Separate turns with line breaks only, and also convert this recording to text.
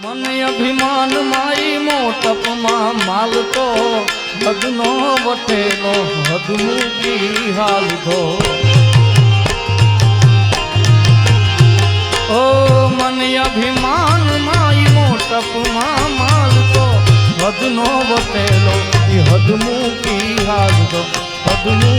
मन अभिमान माई मोटप मां माल तो हदनो वटेलो हदमू की हाल दो। ओ मन अभिमान माई मोटप मां माल तो हदनो वटेलो हदमू की हाल दो हदमू